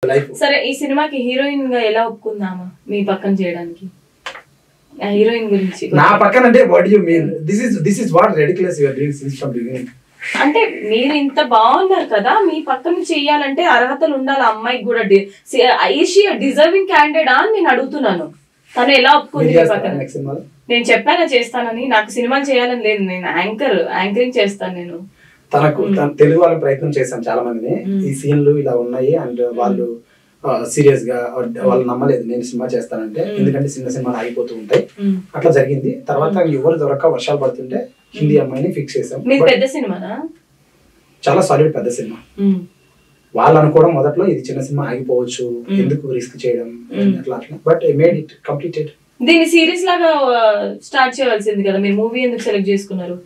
Life. సరే ఈ సినిమాకి హీరోయిన్ గా ఎలా ఒప్పుకుందామా మీ పక్కన చేయడానికి? హీరోయిన్ గురించి నా పక్కన అంటే what you mean? This is what ridiculous you are doing since from beginning. అంటే మీరు ఇంత బాగున్నారు కదా, మీ పక్కన చేయాలంటే అర్హతలు ఉండాలి అమ్మాయికి కూడా. ఐషి డిజర్వింగ్ క్యాండిడేట్ అని నేను అడుగుతున్నాను. తను ఎలా ఒప్పుకుంది మీ పక్కన? నేను చెప్పానా చేస్తానని. నాకు సినిమాలు చేయాలని లేదు, నేను యాంకరింగ్ చేస్తాను. నేను తనకు తెలుగు వాళ్ళ ప్రయత్నం చేశాను చాలా మందిని. ఈ సీన్లు ఇలా ఉన్నాయి అండ్ వాళ్ళు సీరియస్ గా వాళ్ళు నమ్మలేదు నేను సినిమా చేస్తానంటే, ఎందుకంటే చిన్న సినిమాలు ఆగిపోతూ ఉంటాయి. అట్లా జరిగింది. తర్వాత ఎవరు దొరక్క వర్షాలు పడుతుంటే హిందీ అమ్మాయిని ఫిక్స్ చేసాం. పెద్ద సినిమానా? చాలా సాలిడ్ పెద్ద సినిమా. వాళ్ళు అనుకోవడం మొదట్లో ఇది చిన్న సినిమా ఆగిపోవచ్చు, ఎందుకు రిస్క్ చేయడం అట్లా అట్లా, but I made it completed. దీన్ని సిరీస్ లాగా స్టార్ట్ చేయవలసింది కదా, మీరు మూవీ ఎందుకు సెలెక్ట్ చేసుకున్నారు?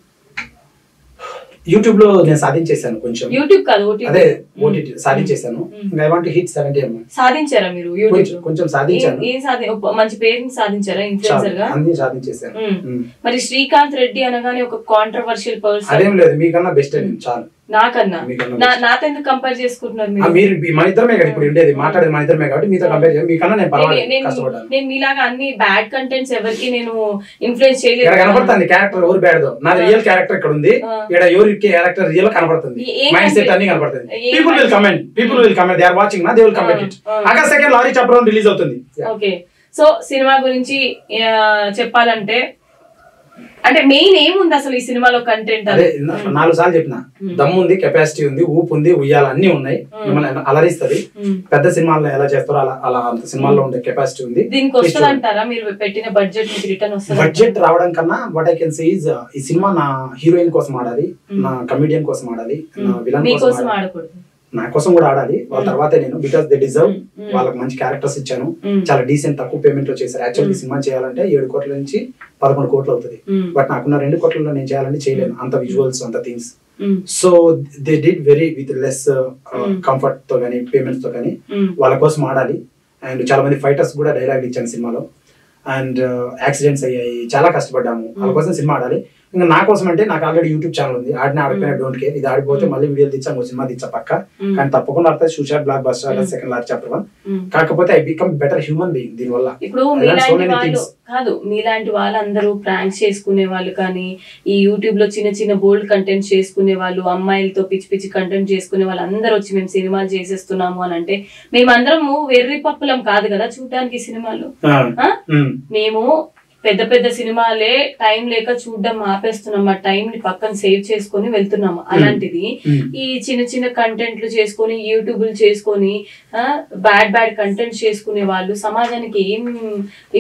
యూట్యూబ్ లో నేను సాధించేసాను కొంచెం. యూట్యూబ్ కాదు అదే ఓటీటీ సాధించేసాను. ఐ వాంట్ టు హిట్ 70 అమ్మ. సాధించారా మీరు యూట్యూబ్? కొంచెం సాధించాను. మంచి పేరుని సాధించారా ఇన్ఫ్లుయెన్సర్ గా? అన్ని సాధించేసాను. మరి శ్రీకాంత్ రెడ్డి అనగానే ఒక కాంట్రవర్షియల్ పర్సన్. అదేం లేదు, మీకన్నా బెస్ట్ అని చాలు. నాకన్నా నాతో ఎందుకు కంపేర్ చేసుకుంటున్నారు మీరు? మీరు మన ఇద్దరమే కదా ఇప్పుడు ఉండేది, మాట్లాడేది మన ఇద్దరమే కాబట్టి మీతో కంపేర్ చేయాలి. మీకన్నా నేను కష్టపడ్డాను. నేను మీలాగా అన్ని బ్యాడ్ కంటెంట్స్ ఎవరికి నేను ఇన్ఫ్లుయెన్స్ చేయలేదు. ఇక్కడ కనపడుతుంది క్యారెక్టర్ ఎవరు బ్యాడ్ దో, నాది రియల్ క్యారెక్టర్ ఇక్కడ ఉంది. ఇక్కడ ఎవరి క్యారెక్టర్ రియల్ కనపడుతుంది, మైండ్ సెట్ అన్ని కనపడుతుంది. People will comment, they are watching నా, they will comment it. August 2 lorry chapter release అవుతుంది. ఓకే, సో సినిమా గురించి చెప్పాలంటే అంటే మెయిన్ ఏముంది అసలు ఈ సినిమాలో కంటెంట్? అదే 4 సార్లు చెప్పిన, దమ్ము ఉంది, కెపాసిటీ ఉంది, ఊపు ఉంది, ఉయ్యాల అన్ని ఉన్నాయి, మిమ్మల్ని అలరిస్తుంది. పెద్ద సినిమాల్లో ఎలా చేస్తారో అలా అంత సినిమాల్లో ఉండే కెపాసిటీ ఉంది. దీనికి వస్తుంది అంటారా మీరు పెట్టిన బడ్జెట్ మీకు రిటర్న్ వస్తుంది? బడ్జెట్ రావడం కన్నా what I can say is, ఈ సినిమా నా హీరోయిన్ కోసం ఆడాలి, నా కమెడియన్ కోసం ఆడాలి, నా విలన్ కోసం ఆడకూడదు, నా కోసం కూడా ఆడాలి. వాళ్ళ తర్వాతే నేను, బికాస్ దే డిజర్వ్. వాళ్ళకి మంచి క్యారెక్టర్స్ ఇచ్చాను, చాలా డీసెంట్ తక్కువ పేమెంట్ లో చేశారు. యాక్చువల్లీ సినిమా చేయాలంటే 7 కోట్ల నుంచి 11 కోట్లు అవుతుంది, బట్ నాకున్న 2 కోట్లలో నేను చేయాలంటే చేయలేను, అంత విజువల్స్ అంత things. So they did very with less comfort తో కానీ పేమెంట్స్ తో కానీ వాళ్ళ కోసం ఆడాలి. అండ్ చాలా మంది ఫైటర్స్ కూడా డైలాగ్ ఇచ్చాను సినిమాలో. అండ్ యాక్సిడెంట్స్ అయ్యాయి, చాలా కష్టపడ్డాము, వాళ్ళ కోసం సినిమా ఆడాలి. ఇంకా నా కోసం అంటే నాకు ఆల్రెడీ యూట్యూబ్ ఛానల్ ఉంది, ఆడిన ఆడిపోయినా డోంట్ కేర్. ఇది ఆడిపోతే మళ్ళీ వీడియోలు తెచ్చాము, సినిమా తెచ్చా పక్క. కానీ తప్పకుండా ఆడుతుంది sure shot block buster second large chapter 1. కాకపోతే I become better human being దీని వల్ల. ఇప్పుడు మీలాంటి వాళ్ళందరూ ప్రాంక్స్ చేసుకునే వాళ్ళు కానీ, ఈ యూట్యూబ్ లో చిన్న చిన్న బోల్డ్ కంటెంట్ చేసుకునే వాళ్ళు, అమ్మాయిలతో పిచ్చి పిచ్చి కంటెంట్ చేసుకునే వాళ్ళు అందరూ వచ్చి మేము సినిమాలు చేసేస్తున్నాము అని అంటే, మేమందరము వెర్రి పప్పులం కాదు కదా చూడడానికి సినిమాలు. మేము పెద్ద పెద్ద సినిమాలే టైం లేక చూడడం ఆపేస్తున్నాం, ఆ టైం ని పక్కన సేవ్ చేసుకొని వెళ్తున్నాము. అలాంటిది ఈ చిన్న చిన్న కంటెంట్లు చేసుకొని, యూట్యూబ్లు చేసుకొని, బ్యాడ్ కంటెంట్ చేసుకునే వాళ్ళు సమాజానికి ఏం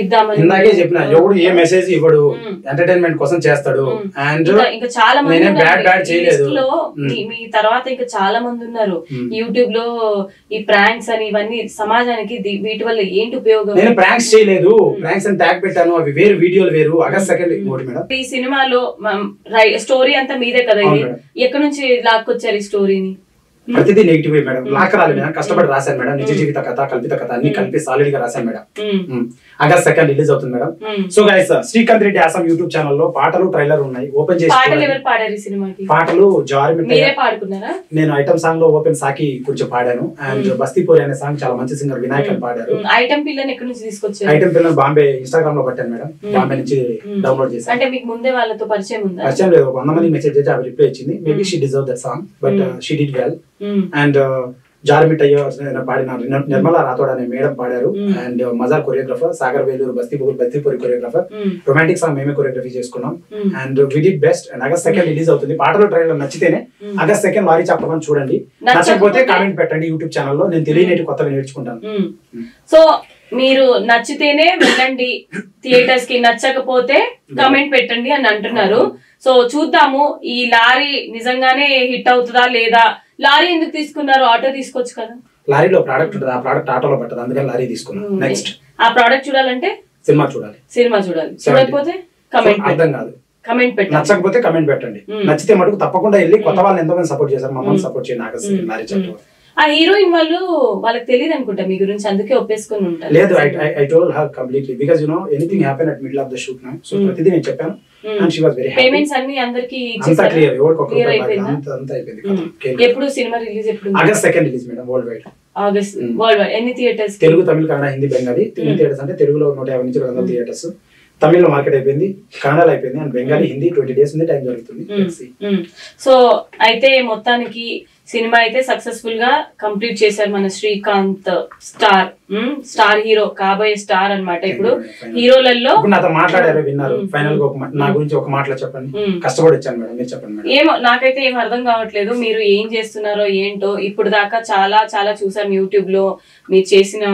ఇద్దామని ఇందాకే చెప్పిన, ఎవడు ఏ మెసేజ్ ఇవ్వడు, ఎంటర్టైన్మెంట్ కోసం చేస్తాడు. అండ్ ఇంకా చాలా మంది లో మీ తర్వాత ఇంకా చాలా మంది ఉన్నారు యూట్యూబ్ లో ఈ ప్రాంక్స్ అని ఇవన్నీ. సమాజానికి వీటి వల్ల ఏంటి ఉపయోగం? నేను ప్రాంక్స్ చేయలేదు, ప్రాంక్స్ అని ట్యాగ్ పెట్టాను, అవి వేరు వీడియోలు వేరు. ఆగస్ట్ 2 మేడం ఈ సినిమాలో స్టోరీ అంతా మీదే కదా, ఇది ఎక్కడి నుంచి లాక్కొచ్చారు ఈ స్టోరీని? ప్రతిదీ నెగిటివ్ మేడం, లాక్ రాలేదు మేడం, కష్టపడి రాశాను మేడం. నిజ జీవిత కథ, కల్పిత కథ అన్ని కలిపి సాలిడ్ గా రాశాను మేడం. ఆగస్ట్ 2 రిలీజ్ అవుతుంది madam. So guys, Srikanth Reddy awesome YouTube channel లో పాటలు ట్రైలర్ ఉన్నాయి, ఓపెన్ చేసి పాటలు నేను ఐటమ్ సాంగ్ లో ఓపెన్ సాకి కొంచెం పాడాను. అండ్ బస్తీపూరి అనే సాంగ్ చాలా మంచి సింగర్ వినాయక్ అని పాడారు. ఐటమ్ పిల్లని ఎక్కడి నుంచి తీసుకొచ్చారు? ఐటమ్ పిల్లని బాంబే ఇన్స్టాగ్రామ్ లో పట్టాను మేడం, బాంబే నుంచి డౌన్లోడ్ చేశాను. అంటే మీకు ముందే వాళ్ళతో పరిచయం ఉందా? పరిచయం లేదు, 100 మంది మెసేజ్ చేసి అవి రిప్లై ఇచ్చింది. Maybe she deserve that song, but she did well. And జారమిట్టయ్య పాడిన నిర్మలా రాథోడ్ అనే మేడం పాడారు. అండ్ మజార్ కొరియోగ్రాఫర్, సాగర్ వేలూరు బస్తీపూరి కొరియోగ్రాఫర్. రొమాంటిక్ సాంగ్ మేమే కొరియోగ్రఫీ చేసుకున్నాం. And we did best. And August 2 release అవుతుంది. పాటలు ట్రైలర్ నచ్చితేనే ఆగస్ట్ 2 లారీ చాప్టర్ 1 చూడండి, నచ్చకపోతే కామెంట్ పెట్టండి యూట్యూబ్ ఛానల్లో, నేను తెలియని కొత్తగా నేర్చుకుంటాను. సో మీరు నచ్చితేనే వెళ్ళండి థియేటర్స్ కి, నచ్చకపోతే కామెంట్ పెట్టండి అని అంటున్నారు. సో చూద్దాము ఈ లారీ నిజంగానే హిట్ అవుతుందా లేదా. లారీ ఎందుకు తీసుకున్నారు? ఆటో తీసుకోవచ్చు కదా. లారీలో ప్రోడక్ట్ ఉంటుంది, ఆ ప్రోడక్ట్ ఆటోలో పట్టదు, అందుకని లారీ తీసుకున్నాను. నెక్స్ట్ ఆ ప్రోడక్ట్ చూడాలంటే సినిమా చూడాలి. చూడకపోతే కమెంట్, అర్థం కాదు, కమెంట్ పెట్టండి. నచ్చకపోతే కమెంట్ పెట్టండి. నచ్చితే మటుకు తప్పకుండా వెళ్ళి కొత్త వాళ్ళని ఎంతమంది సపోర్ట్ చేశారు, మమ్మల్ని సపోర్ట్ చేయండి. ఆగస్ట్ 2 లారీ చాప్టర్ ఆ హీరోయిన్ వాళ్ళకి తెలియదు అనుకుంటా మీ గురించి, అందుకే ఒప్పేసుకొని ఉంటారు. లేదు, I told her completely because anything happen at middle of the shoot నా, సో ప్రతిదీ నేను చెప్పాను. And she was very happy. Payments అన్ని అందరికి అంతా క్లియర్, ఎవరికి అంతా అయిపోయింది. ఎప్పుడు సినిమా రిలీజ్ ఎప్పుడు? August 2 release madam, world wide. August world wide. ఎన్ని థియేటర్స్? తెలుగు, తమిళ, కన్నడ, హిందీ, బెంగాలీ. తెలుగు థియేటర్స్ అంటే తెలుగులో 150 నుంచి 200 థియేటర్స్, తమిళ్లో మార్కెట్ అయిపోయింది, కన్నడలో అయిపోయింది, అండ్ బెంగాలీ, హిందీ 20 days ఉంది, టైం జరుగుతుంది. సో అయితే మొత్తానికి సినిమా అయితే సక్సెస్ఫుల్ గా కంప్లీట్ చేశారు మన శ్రీకాంత్. స్టార్ హీరో, కాబోయే స్టార్ అన్నమాట. ఇప్పుడు హీరోలలో నాతో మాట్లాడారు, విన్నారు. ఫైనల్ గా నా గురించి ఒక మాటలో చెప్పండి. కష్టపడి వచ్చాను మేడం, మీరు చెప్పండి మేడం. ఏమో నాకైతే ఏం అర్థం కావట్లేదు మీరు ఏం చేస్తున్నారో ఏంటో. ఇప్పుడు దాకా చాలా చాలా చూసాం యూట్యూబ్ లో మీరు చేసిన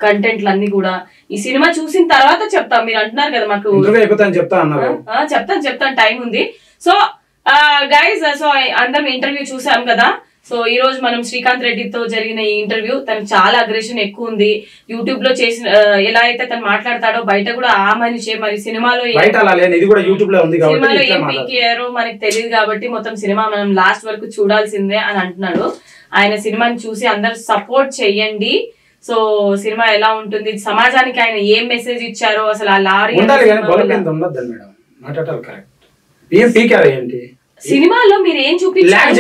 కంటెంట్లు అన్ని కూడా. ఈ సినిమా చూసిన తర్వాత చెప్తాం మీరు అంటున్నారు కదా మాకు చెప్తాను టైం ఉంది. సో గైస్, సో అందరం ఇంటర్వ్యూ చూసాం కదా. సో ఈ రోజు మనం శ్రీకాంత్ రెడ్డితో జరిగిన ఈ ఇంటర్వ్యూ, తనకు చాలా అగ్రెషన్ ఎక్కువ ఉంది. యూట్యూబ్ లో చేసిన ఎలా అయితే తను మాట్లాడతాడో బయట కూడా ఆ మనిషే. మరి సినిమాలో ఏం పీకేయారో మనకి తెలియదు కాబట్టి మొత్తం సినిమా మనం లాస్ట్ వరకు చూడాల్సిందే అని అంటున్నాడు. ఆయన సినిమాని చూసి అందరు సపోర్ట్ చెయ్యండి. సో సినిమా ఎలా ఉంటుంది, సమాజానికి ఆయన ఏం మెసేజ్ ఇచ్చారో, అసలు ఆ లారీ సినిమాలో మీరు ఏం చూపించారు,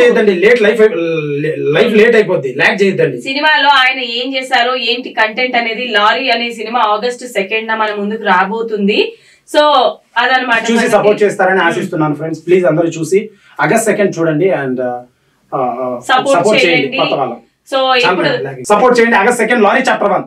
సినిమాలో ఆయన ఏం చేశారో ఏంటి కంటెంట్ అనేది. లారీ అనే సినిమా ఆగస్ట్ 2 మన ముందుకు రాబోతుంది. సో అదనమాట, చూసి సపోర్ట్ చేస్తారని ఆశిస్తున్నాను ఫ్రెండ్స్. ప్లీజ్ అందరూ చూసి ఆగస్ట్ 2 చూడండి అండ్ సపోర్ట్ చేయండి. సో ఇప్పుడు సపోర్ట్ చేయండి. August 2 lorry chapter 1